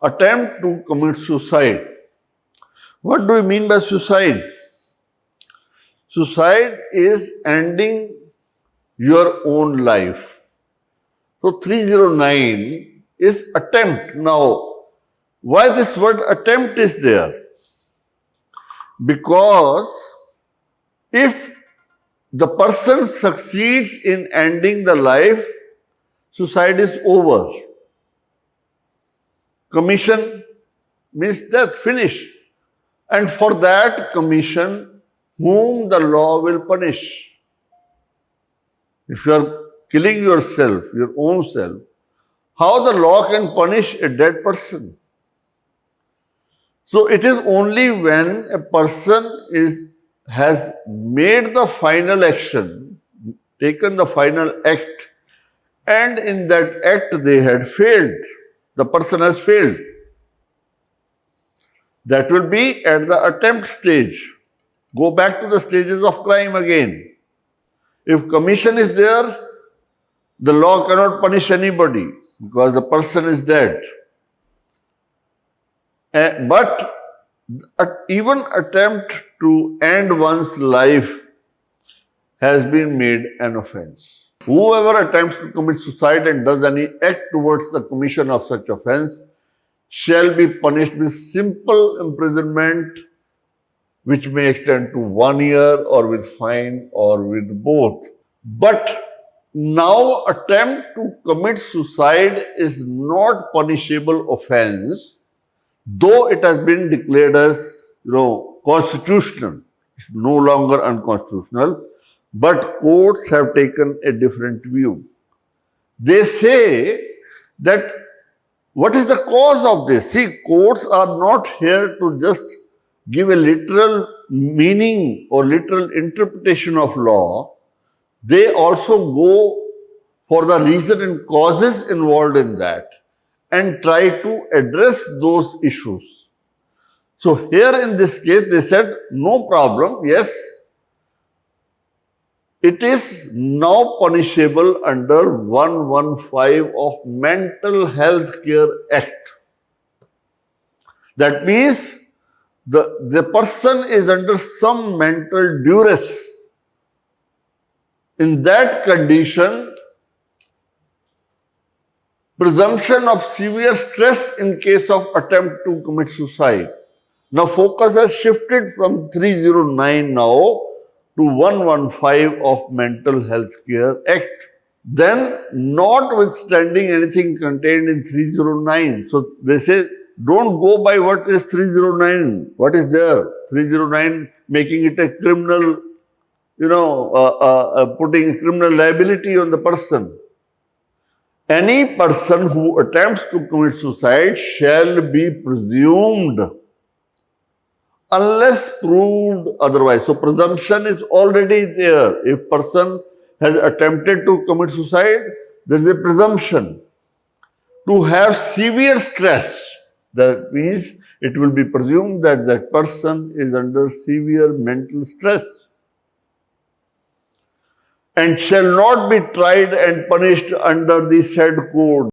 Attempt to commit suicide. What do you mean by suicide? Suicide is ending your own life. So 309 is attempt. Now, why this word attempt is there? Because if the person succeeds in ending the life, suicide is over. Commission means death, finish. And for that commission, whom the law will punish. If you are killing yourself, your own self, how the law can punish a dead person? So it is only when a person has made the final action, taken the final act, and in that act they had failed. The person has failed. That will be at the attempt stage. Go back to the stages of crime again. If commission is there, the law cannot punish anybody because the person is dead. But even attempt to end one's life has been made an offense. Whoever attempts to commit suicide and does any act towards the commission of such offense shall be punished with simple imprisonment, which may extend to 1 year or with fine or with both. But now attempt to commit suicide is not punishable offense, though it has been declared as, constitutional. It's no longer unconstitutional, but courts have taken a different view. They say that what is the cause of this? See, courts are not here to just give a literal meaning or literal interpretation of law. They also go for the reason and causes involved in that and try to address those issues. So here in this case, they said, no problem, yes, it is now punishable under 115 of Mental Health Care Act. That means the person is under some mental duress. In that condition, presumption of severe stress in case of attempt to commit suicide. Now focus has shifted from 309 now to 115 of Mental Health Care Act. Then, notwithstanding anything contained in 309, so they say, don't go by what is 309, what is there. 309 making it a criminal, putting a criminal liability on the person. Any person who attempts to commit suicide shall be presumed unless proved otherwise. So presumption is already there. If person has attempted to commit suicide, there is a presumption. To have severe stress, that means it will be presumed that that person is under severe mental stress and shall not be tried and punished under the said code.